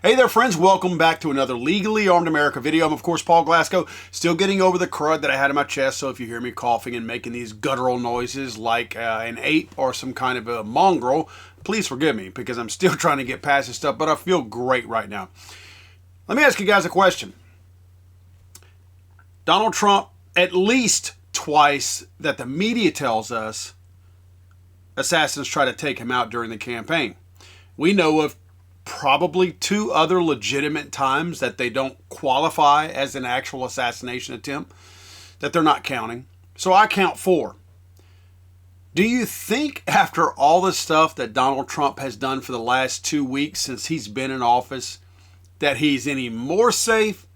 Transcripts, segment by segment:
Hey there friends, welcome back to another Legally Armed America video. I'm of course Paul Glasgow, still getting over the crud that I had in my chest, so if you hear me coughing and making these guttural noises like an ape or some kind of a mongrel, please forgive me because I'm still trying to get past this stuff, but I feel great right now. Let me ask you guys a question. Donald Trump, at least twice that the media tells us, assassins try to take him out during the campaign. We know of probably 2 other legitimate times that they don't qualify as an actual assassination attempt, that they're not counting. So I count 4. Do you think after all the stuff that Donald Trump has done for the last 2 weeks since he's been in office, that he's any more safe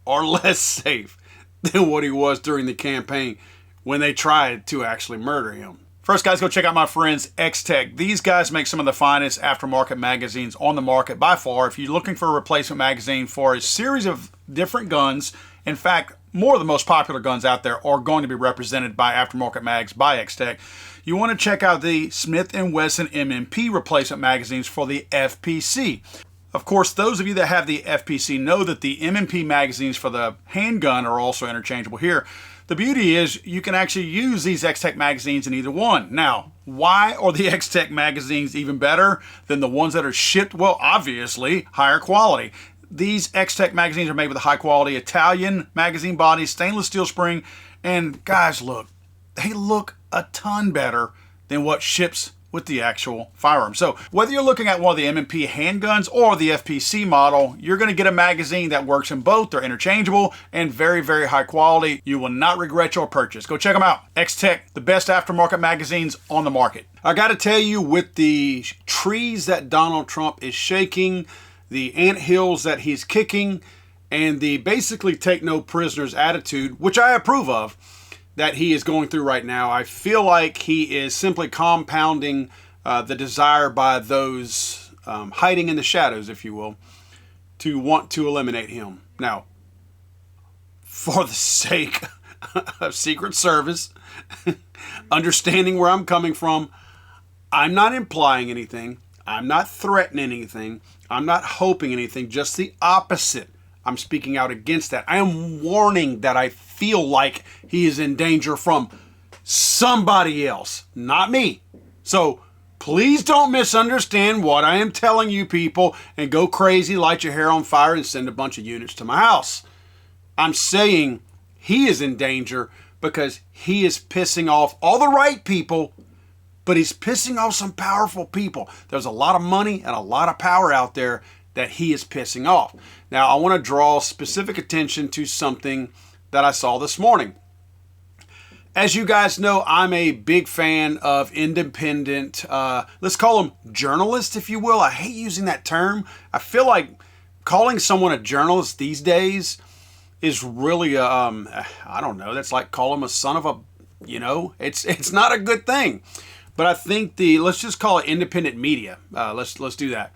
or less safe than what he was during the campaign when they tried to actually murder him? First, guys, go check out my friends X-Tech. These guys make some of the finest aftermarket magazines on the market by far. If you're looking for a replacement magazine for a series of different guns, in fact, more of the most popular guns out there are going to be represented by aftermarket mags by X-Tech. You want to check out the Smith & Wesson M&P replacement magazines for the FPC. Of course, those of you that have the FPC know that the M&P magazines for the handgun are also interchangeable here. The beauty is you can actually use these X-Tech magazines in either one. Now, why are the X-Tech magazines even better than the ones that are shipped? Well, obviously, higher quality. These X-Tech magazines are made with a high quality Italian magazine body, stainless steel spring, and guys, look, they look a ton better than what ships with the actual firearm. So whether you're looking at one of the M&P handguns or the FPC model, you're going to get a magazine that works in both. They're interchangeable and very, very high quality. You will not regret your purchase. Go check them out. X-Tech, the best aftermarket magazines on the market. I got to tell you, with the trees that Donald Trump is shaking, the anthills that he's kicking, and the basically take no prisoners attitude, which I approve of, that he is going through right now, I feel like he is simply compounding the desire by those hiding in the shadows, if you will, to want to eliminate him. Now, for the sake of Secret Service, understanding where I'm coming from, I'm not implying anything. I'm not threatening anything. I'm not hoping anything, just the opposite. I'm speaking out against that. I am warning that I feel like he is in danger from somebody else, not me. So please don't misunderstand what I am telling you people and go crazy, light your hair on fire, and send a bunch of units to my house. I'm saying he is in danger because he is pissing off all the right people, but he's pissing off some powerful people. There's a lot of money and a lot of power out there that he is pissing off. Now, I want to draw specific attention to something that I saw this morning. As you guys know, I'm a big fan of independent, let's call them journalists, if you will. I hate using that term. I feel like calling someone a journalist these days is really, I don't know, that's like calling them a son of a, it's not a good thing. But I think let's just call it independent media. Let's do that.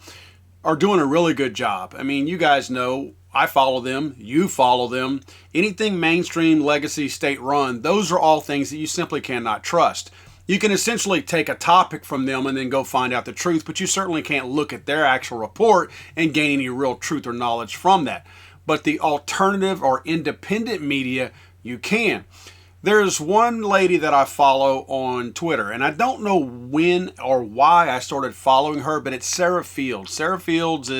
Are doing a really good job. I mean, you guys know, I follow them, you follow them. Anything mainstream, legacy, state-run, those are all things that you simply cannot trust. You can essentially take a topic from them and then go find out the truth, but you certainly can't look at their actual report and gain any real truth or knowledge from that. But the alternative or independent media, you can. There's one lady that I follow on Twitter, and I don't know when or why I started following her, but it's Sarah Fields. Sarah Fields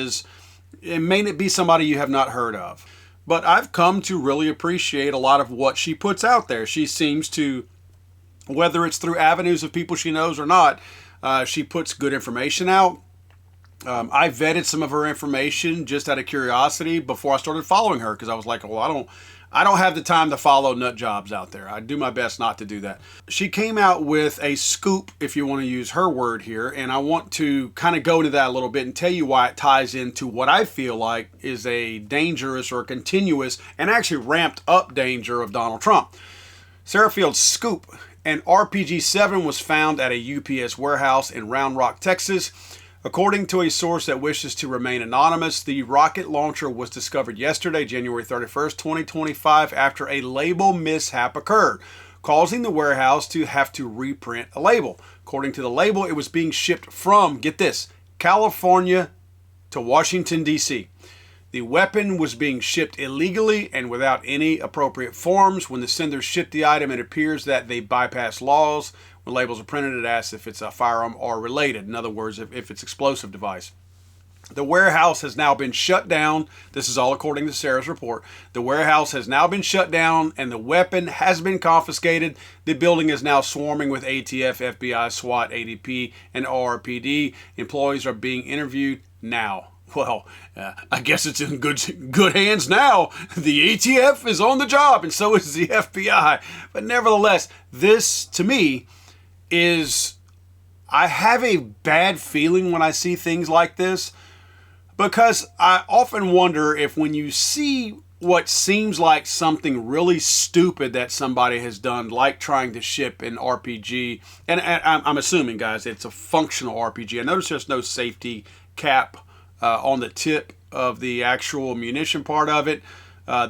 it may not be somebody you have not heard of, but I've come to really appreciate a lot of what she puts out there. She seems to, whether it's through avenues of people she knows or not, she puts good information out. I vetted some of her information just out of curiosity before I started following her because I was like, well, I don't have the time to follow nut jobs out there. I do my best not to do that. She came out with a scoop, if you want to use her word here, and I want to kind of go into that a little bit and tell you why it ties into what I feel like is a dangerous or continuous and actually ramped up danger of Donald Trump. Sarah Fields' scoop: an RPG-7 was found at a UPS warehouse in Round Rock, Texas. According to a source that wishes to remain anonymous, the rocket launcher was discovered yesterday, January 31st, 2025, after a label mishap occurred, causing the warehouse to have to reprint a label. According to the label, it was being shipped from, get this, California to Washington, D.C. The weapon was being shipped illegally and without any appropriate forms. When the senders shipped the item, it appears that they bypass laws. When labels are printed, it asks if it's a firearm or related. In other words, if it's explosive device. The warehouse has now been shut down. This is all according to Sarah's report. The warehouse has now been shut down and the weapon has been confiscated. The building is now swarming with ATF, FBI, SWAT, ADP, and RPD. Employees are being interviewed now. Well, I guess it's in good hands now. The ATF is on the job and so is the FBI. But nevertheless, this to me is, I have a bad feeling when I see things like this, because I often wonder if when you see what seems like something really stupid that somebody has done, like trying to ship an RPG, and I'm assuming, guys, it's a functional RPG. I notice there's no safety cap on the tip of the actual munition part of it.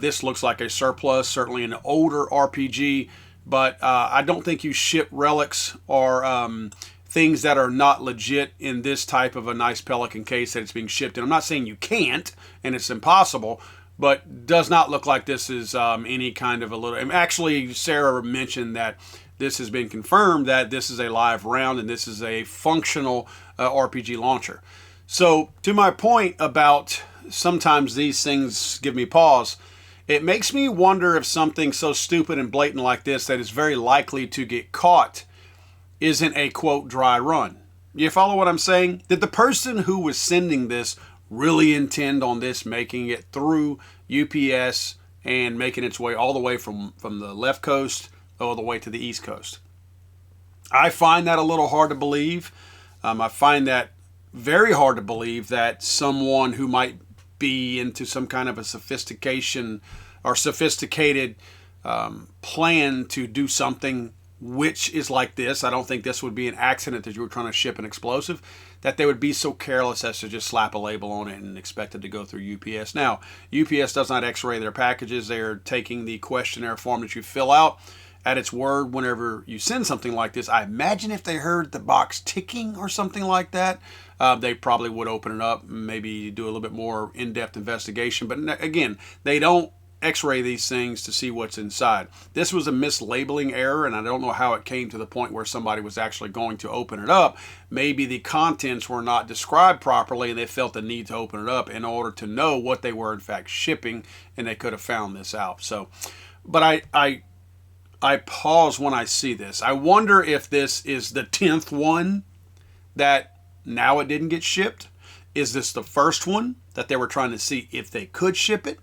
This looks like a surplus, certainly an older RPG, but I don't think you ship relics or things that are not legit in this type of a nice Pelican case that it's being shipped in. I'm not saying you can't and it's impossible, but does not look like this is any kind of a little... And actually, Sarah mentioned that this has been confirmed that this is a live round and this is a functional RPG launcher. So to my point about sometimes these things give me pause, it makes me wonder if something so stupid and blatant like this that is very likely to get caught isn't a, quote, dry run. You follow what I'm saying? Did the person who was sending this really intend on this making it through UPS and making its way all the way from the left coast all the way to the east coast? I find that a little hard to believe. I find that very hard to believe that someone who might be into some kind of a sophisticated plan to do something which is like this. I don't think this would be an accident that you were trying to ship an explosive, that they would be so careless as to just slap a label on it and expect it to go through UPS. Now, UPS does not x-ray their packages. They are taking the questionnaire form that you fill out at its word whenever you send something like this. I imagine if they heard the box ticking or something like that, they probably would open it up, maybe do a little bit more in-depth investigation. But again, they don't x-ray these things to see what's inside. This was a mislabeling error, and I don't know how it came to the point where somebody was actually going to open it up. Maybe the contents were not described properly and they felt the need to open it up in order to know what they were in fact shipping, and they could have found this out. So, but I pause when I see this. I wonder if this is the 10th one that now it didn't get shipped. Is this the first one that they were trying to see if they could ship it?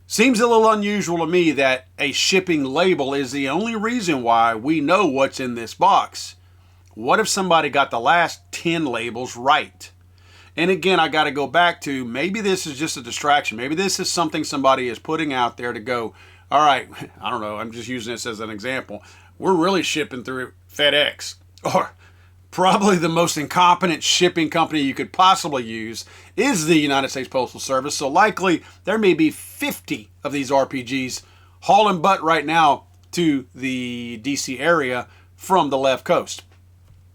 Seems a little unusual to me that a shipping label is the only reason why we know what's in this box. What if somebody got the last 10 labels right? And again, I got to go back to, maybe this is just a distraction. Maybe this is something somebody is putting out there to go, all right, I don't know, I'm just using this as an example. We're really shipping through FedEx, or probably the most incompetent shipping company you could possibly use is the United States Postal Service. So likely there may be 50 of these RPGs hauling butt right now to the DC area from the left coast.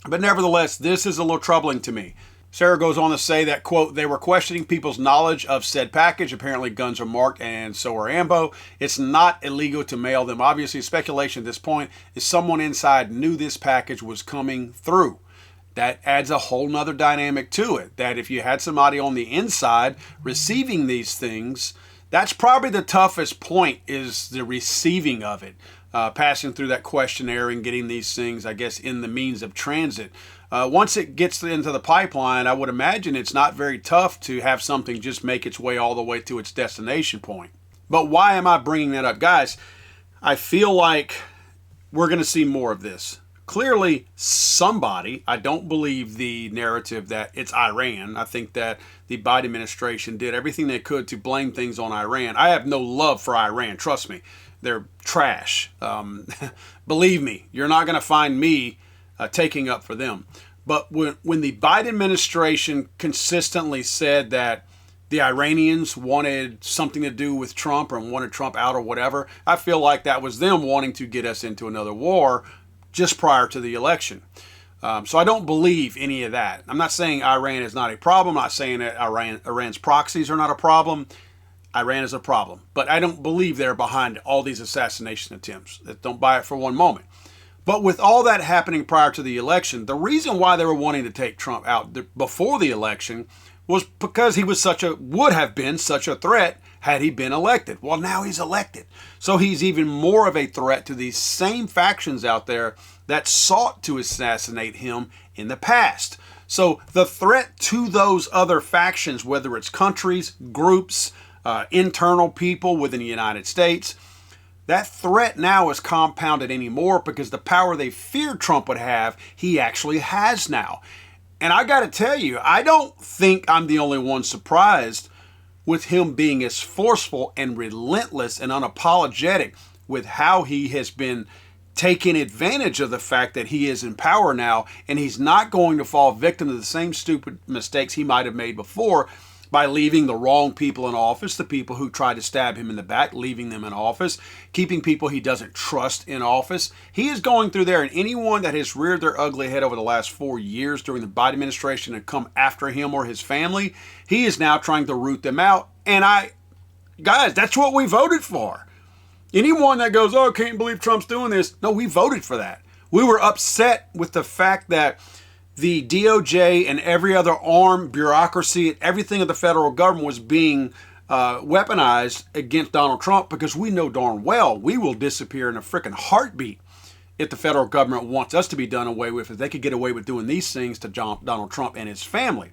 But nevertheless, this is a little troubling to me. Sarah goes on to say that, quote, they were questioning people's knowledge of said package. Apparently guns are marked and so are ammo. It's not illegal to mail them. Obviously, speculation at this point is someone inside knew this package was coming through. That adds a whole nother dynamic to it, that if you had somebody on the inside receiving these things, that's probably the toughest point, is the receiving of it. Passing through that questionnaire and getting these things, I guess, in the means of transit. Once it gets into the pipeline, I would imagine it's not very tough to have something just make its way all the way to its destination point. But why am I bringing that up? Guys, I feel like we're going to see more of this. Clearly, somebody, I don't believe the narrative that it's Iran. I think that the Biden administration did everything they could to blame things on Iran. I have no love for Iran. Trust me. They're trash. Believe me, you're not going to find me taking up for them. But when the Biden administration consistently said that the Iranians wanted something to do with Trump or wanted Trump out or whatever, I feel like that was them wanting to get us into another war just prior to the election. So I don't believe any of that. I'm not saying Iran is not a problem. I'm not saying that Iran's proxies are not a problem. Iran is a problem. But I don't believe they're behind all these assassination attempts. Don't buy it for one moment. But with all that happening prior to the election, the reason why they were wanting to take Trump out before the election was because he was would have been such a threat had he been elected. Well, now he's elected. So he's even more of a threat to these same factions out there that sought to assassinate him in the past. So the threat to those other factions, whether it's countries, groups, internal people within the United States, that threat now is compounded anymore because the power they feared Trump would have, he actually has now. And I got to tell you, I don't think I'm the only one surprised with him being as forceful and relentless and unapologetic with how he has been taking advantage of the fact that he is in power now, and he's not going to fall victim to the same stupid mistakes he might have made before by leaving the wrong people in office, the people who tried to stab him in the back, leaving them in office, keeping people he doesn't trust in office. He is going through there, and anyone that has reared their ugly head over the last 4 years during the Biden administration and come after him or his family, he is now trying to root them out. And guys, that's what we voted for. Anyone that goes, oh, can't believe Trump's doing this. No, we voted for that. We were upset with the fact that the DOJ and every other armed bureaucracy, everything of the federal government was being weaponized against Donald Trump, because we know darn well we will disappear in a freaking heartbeat if the federal government wants us to be done away with. If they could get away with doing these things to Donald Trump and his family.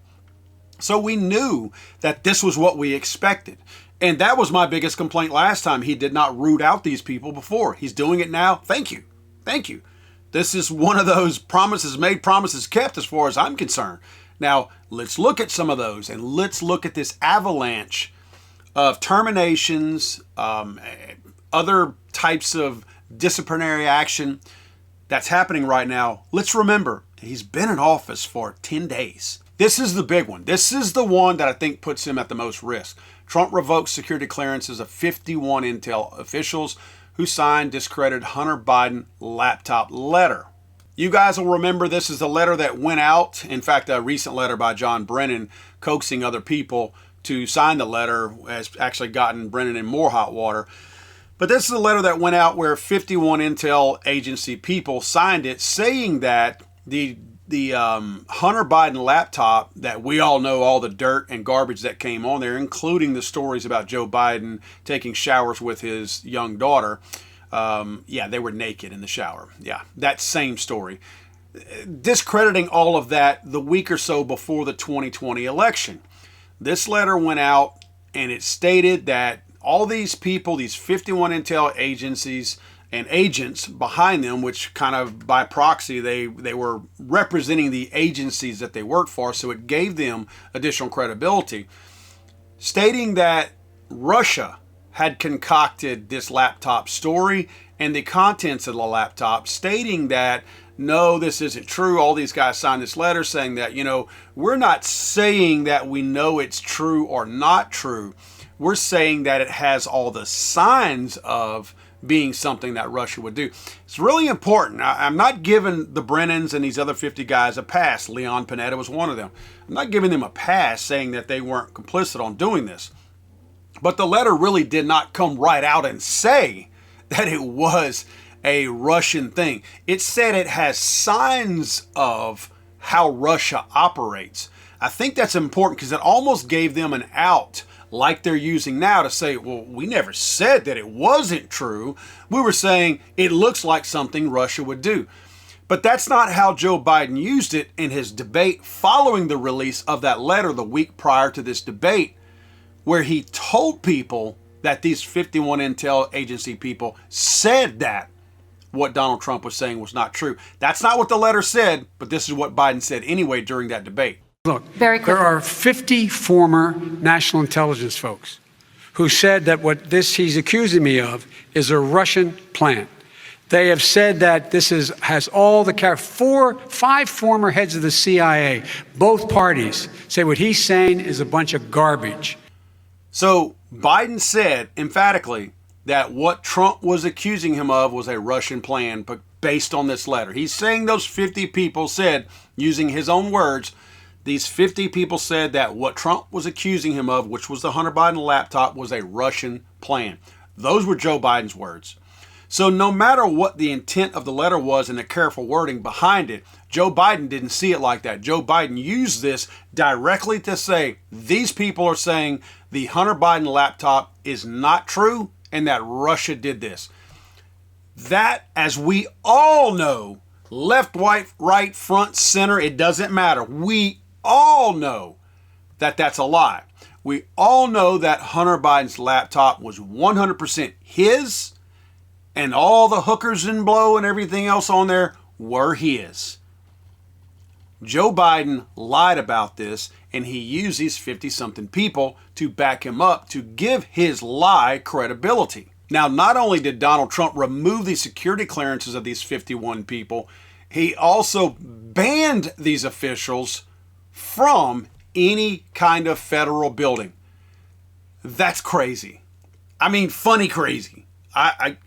So we knew that this was what we expected. And that was my biggest complaint last time. He did not root out these people before. He's doing it now. Thank you. Thank you. This is one of those promises made, promises kept as far as I'm concerned. Now, let's look at some of those, and let's look at this avalanche of terminations, other types of disciplinary action that's happening right now. Let's remember, he's been in office for 10 days. This is the big one. This is the one that I think puts him at the most risk. Trump revoked security clearances of 51 intel officials who signed discredited Hunter Biden laptop letter. You guys will remember this is the letter that went out. In fact, a recent letter by John Brennan coaxing other people to sign the letter has actually gotten Brennan in more hot water. But this is a letter that went out where 51 intel agency people signed it, saying that the Hunter Biden laptop, that we all know all the dirt and garbage that came on there, including the stories about Joe Biden taking showers with his young daughter. They were naked in the shower. Yeah, that same story. Discrediting all of that the week or so before the 2020 election. This letter went out and it stated that all these people, these 51 intel agencies and agents behind them, which kind of by proxy, they were representing the agencies that they worked for, so it gave them additional credibility, stating that Russia had concocted this laptop story and the contents of the laptop, stating that, no, this isn't true. All these guys signed this letter saying that, we're not saying that we know it's true or not true. We're saying that it has all the signs of being something that Russia would do. It's really important. I'm not giving the Brennans and these other 50 guys a pass. Leon Panetta was one of them. I'm not giving them a pass saying that they weren't complicit on doing this. But the letter really did not come right out and say that it was a Russian thing. It said it has signs of how Russia operates. I think that's important because it almost gave them an out, like they're using now, to say, well, we never said that it wasn't true. We were saying it looks like something Russia would do. But that's not how Joe Biden used it in his debate following the release of that letter the week prior to this debate, where he told people that these 51 intel agency people said that what Donald Trump was saying was not true. That's not what the letter said, but this is what Biden said anyway during that debate. Look, there are 50 former national intelligence folks who said that what he's accusing me of is a Russian plant. They have said that this has all the 5 former heads of the CIA, both parties, say what he's saying is a bunch of garbage. So Biden said emphatically that what Trump was accusing him of was a Russian plan, but based on this letter. He's saying those 50 people said, using his own words, these 50 people said that what Trump was accusing him of, which was the Hunter Biden laptop, was a Russian plan. Those were Joe Biden's words. So no matter what the intent of the letter was and the careful wording behind it, Joe Biden didn't see it like that. Joe Biden used this directly to say, these people are saying the Hunter Biden laptop is not true and that Russia did this. That, as we all know, left, right, front, center, it doesn't matter. We all know that that's a lie. We all know that Hunter Biden's laptop was 100% his, and all the hookers and blow and everything else on there were his. Joe Biden lied about this, and he used these 50-something people to back him up to give his lie credibility. Now, not only did Donald Trump remove the security clearances of these 51 people, he also banned these officials from any kind of federal building. That's crazy. I mean, funny crazy. I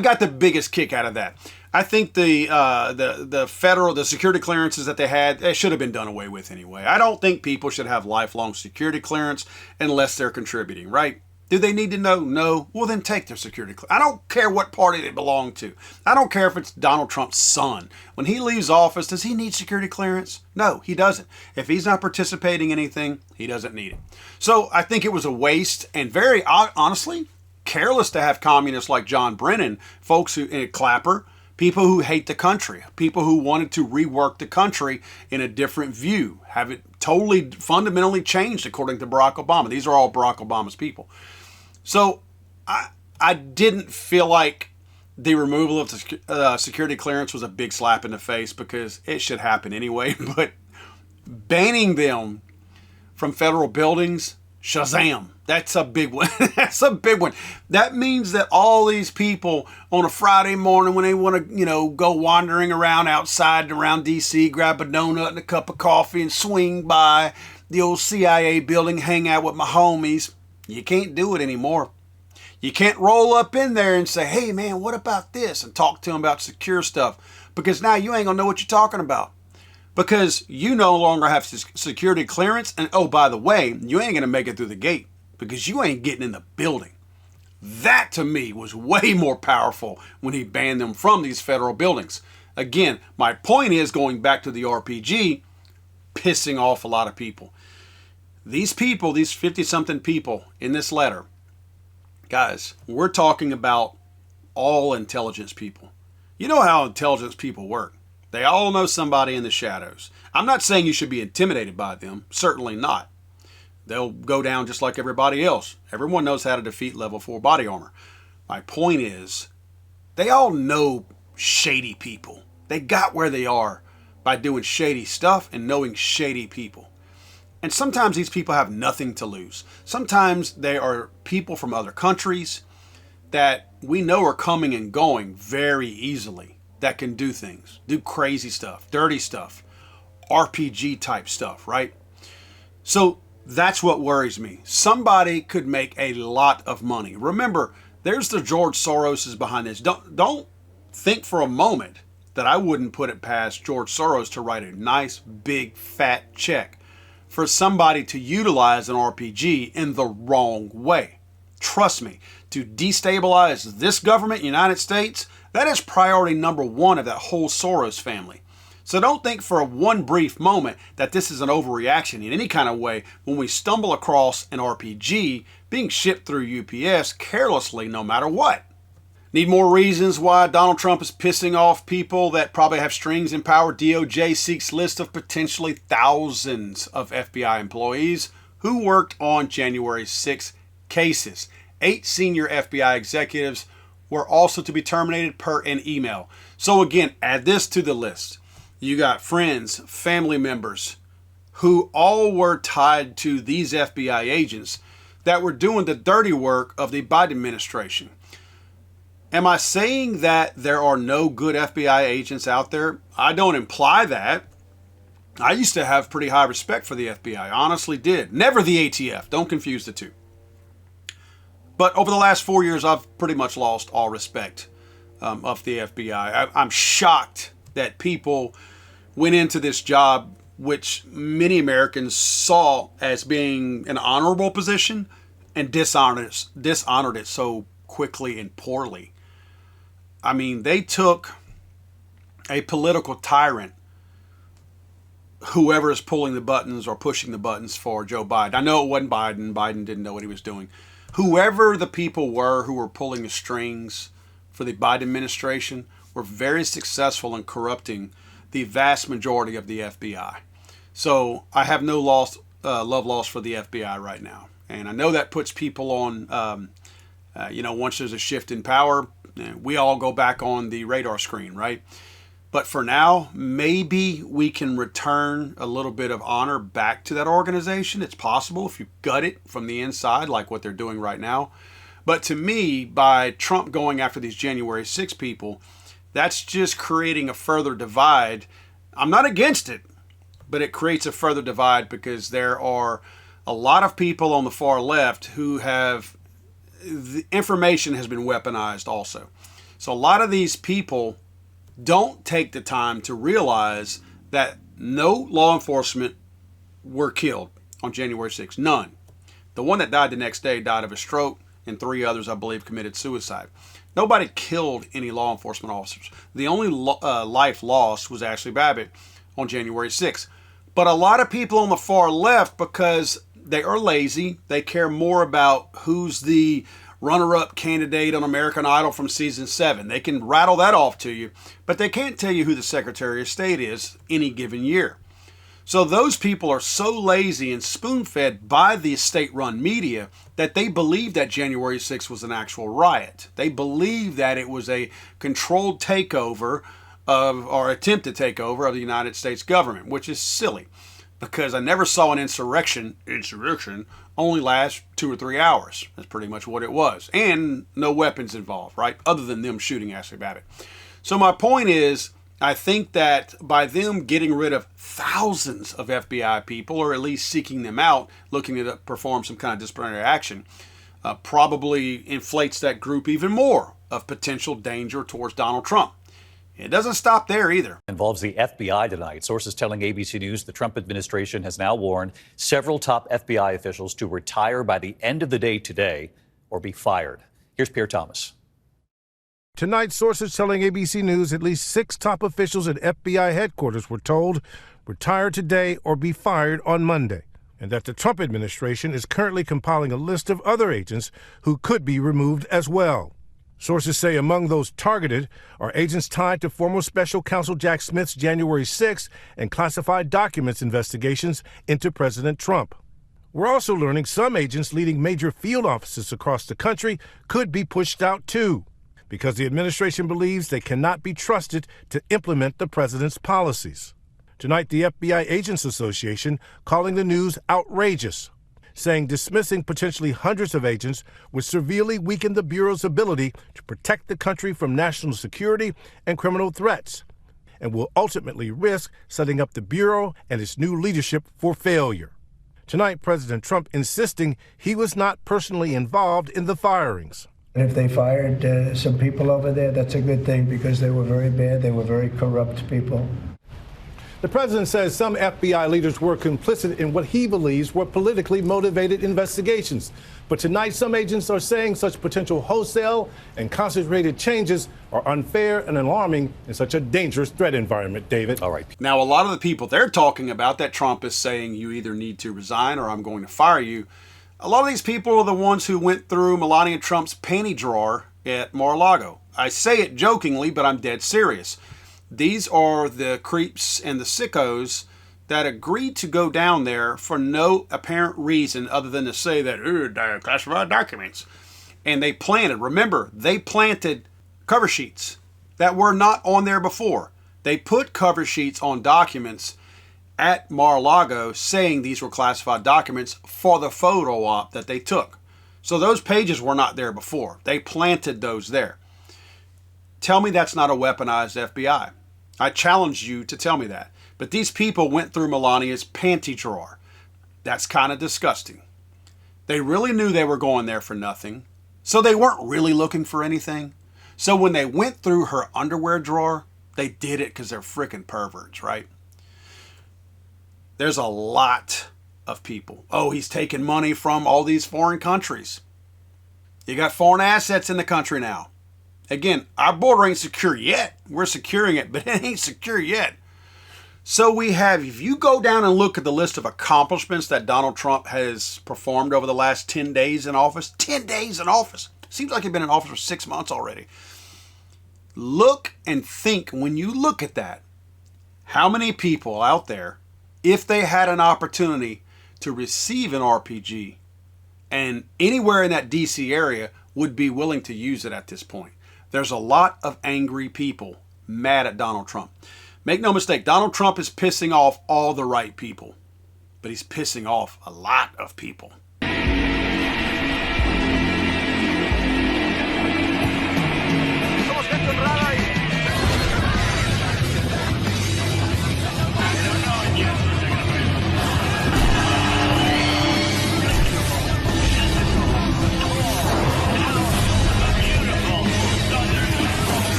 got the biggest kick out of that. I think the security clearances that they should have been done away with anyway. I don't think people should have lifelong security clearance unless they're contributing, right? Do they need to know? No. Well, then take their security clearance. I don't care what party they belong to. I don't care if it's Donald Trump's son. When he leaves office, does he need security clearance? No, he doesn't. If he's not participating in anything, he doesn't need it. So I think it was a waste and very, honestly, careless to have communists like John Brennan, folks who, Clapper, people who hate the country, people who wanted to rework the country in a different view, have it totally fundamentally changed according to Barack Obama. These are all Barack Obama's people. So I didn't feel like the removal of the security clearance was a big slap in the face because it should happen anyway. But banning them from federal buildings, shazam. That's a big one. That's a big one. That means that all these people on a Friday morning when they want to, go wandering around outside and around D.C., grab a donut and a cup of coffee and swing by the old CIA building, hang out with my homies, you can't do it anymore. You can't roll up in there and say, hey, man, what about this? And talk to them about secure stuff because now you ain't going to know what you're talking about. Because you no longer have security clearance. And oh, by the way, you ain't going to make it through the gate because you ain't getting in the building. That to me was way more powerful when he banned them from these federal buildings. Again, my point is going back to the RPG, pissing off a lot of people. These people, these 50-something people in this letter, guys, we're talking about all intelligence people. You know how intelligence people work. They all know somebody in the shadows. I'm not saying you should be intimidated by them. Certainly not. They'll go down just like everybody else. Everyone knows how to defeat level 4 body armor. My point is, they all know shady people. They got where they are by doing shady stuff and knowing shady people. And sometimes these people have nothing to lose. Sometimes they are people from other countries that we know are coming and going very easily, that can do things, do crazy stuff, dirty stuff, RPG type stuff, right? So that's what worries me. Somebody could make a lot of money. Remember, there's the George Soroses behind this. Don't think for a moment that I wouldn't put it past George Soros to write a nice, big, fat check for somebody to utilize an RPG in the wrong way. Trust me, to destabilize this government, United States, that is priority number one of that whole Soros family. So don't think for one brief moment that this is an overreaction in any kind of way when we stumble across an RPG being shipped through UPS carelessly no matter what. Need more reasons why Donald Trump is pissing off people that probably have strings in power? DOJ seeks list of potentially thousands of FBI employees who worked on January 6 cases. 8 senior FBI executives were also to be terminated per an email. So again, add this to the list. You got friends, family members who all were tied to these FBI agents that were doing the dirty work of the Biden administration. Am I saying that there are no good FBI agents out there? I don't imply that. I used to have pretty high respect for the FBI. Honestly did. Never the ATF. Don't confuse the two. But over the last 4 years, I've pretty much lost all respect of the FBI. I'm shocked that people went into this job, which many Americans saw as being an honorable position, and dishonored it so quickly and poorly. I mean, they took a political tyrant, whoever is pulling the buttons or pushing the buttons for Joe Biden. I know it wasn't Biden. Biden didn't know what he was doing. Whoever the people were who were pulling the strings for the Biden administration were very successful in corrupting the vast majority of the FBI. So I have no love lost for the FBI right now. And I know that puts people on, once there's a shift in power, we all go back on the radar screen, right? But for now, maybe we can return a little bit of honor back to that organization. It's possible if you gut it from the inside, like what they're doing right now. But to me, by Trump going after these January 6 people, that's just creating a further divide. I'm not against it, but it creates a further divide because there are a lot of people on the far left who have, the information has been weaponized also. So a lot of these people don't take the time to realize that no law enforcement were killed on January 6th. None. The one that died the next day died of a stroke, and 3 others, I believe, committed suicide. Nobody killed any law enforcement officers. The only life lost was Ashley Babbitt on January 6th. But a lot of people on the far left, because they are lazy, they care more about who's the runner-up candidate on American Idol from season 7. They can rattle that off to you, but they can't tell you who the Secretary of State is any given year. So those people are so lazy and spoon-fed by the state-run media that they believe that January 6th was an actual riot. They believe that it was a controlled takeover or attempted takeover of the United States government, which is silly because I never saw an insurrection only last 2 or 3 hours. That's pretty much what it was. And no weapons involved, right? Other than them shooting Ashley Babbitt. So my point is, I think that by them getting rid of thousands of FBI people, or at least seeking them out, looking to perform some kind of disciplinary action, probably inflates that group even more of potential danger towards Donald Trump. It doesn't stop there either. Involves the FBI tonight. Sources telling ABC News the Trump administration has now warned several top FBI officials to retire by the end of the day today or be fired. Here's Pierre Thomas. Tonight, sources telling ABC News at least 6 top officials at FBI headquarters were told retire today or be fired on Monday, and that the Trump administration is currently compiling a list of other agents who could be removed as well. Sources say among those targeted are agents tied to former special counsel Jack Smith's January 6th and classified documents investigations into President Trump. We're also learning some agents leading major field offices across the country could be pushed out too, because the administration believes they cannot be trusted to implement the president's policies. Tonight, the FBI Agents Association calling the news outrageous, saying dismissing potentially hundreds of agents would severely weaken the Bureau's ability to protect the country from national security and criminal threats, and will ultimately risk setting up the Bureau and its new leadership for failure. Tonight, President Trump insisting he was not personally involved in the firings. If they fired some people over there, that's a good thing because they were very bad. They were very corrupt people. The president says some FBI leaders were complicit in what he believes were politically motivated investigations. But tonight, some agents are saying such potential wholesale and concentrated changes are unfair and alarming in such a dangerous threat environment, David. All right. Now, a lot of the people they're talking about that Trump is saying you either need to resign or I'm going to fire you. A lot of these people are the ones who went through Melania Trump's panty drawer at Mar-a-Lago. I say it jokingly, but I'm dead serious. These are the creeps and the sickos that agreed to go down there for no apparent reason other than to say that, they're classified documents. And they planted cover sheets that were not on there before. They put cover sheets on documents at Mar-a-Lago saying these were classified documents for the photo op that they took. So those pages were not there before. They planted those there. Tell me that's not a weaponized FBI. I challenge you to tell me that. But these people went through Melania's panty drawer. That's kind of disgusting. They really knew they were going there for nothing. So they weren't really looking for anything. So when they went through her underwear drawer, they did it because they're freaking perverts, right? There's a lot of people. Oh, he's taking money from all these foreign countries. You got foreign assets in the country now. Again, our border ain't secure yet. We're securing it, but it ain't secure yet. So we have, if you go down and look at the list of accomplishments that Donald Trump has performed over the last 10 days in office, 10 days in office. Seems like he's been in office for 6 months already. Look and think, when you look at that, how many people out there, if they had an opportunity to receive an RPG and anywhere in that DC area would be willing to use it at this point. There's a lot of angry people mad at Donald Trump. Make no mistake, Donald Trump is pissing off all the right people, but he's pissing off a lot of people.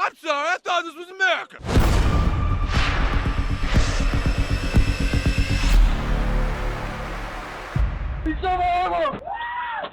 I'm sorry, I thought this was America.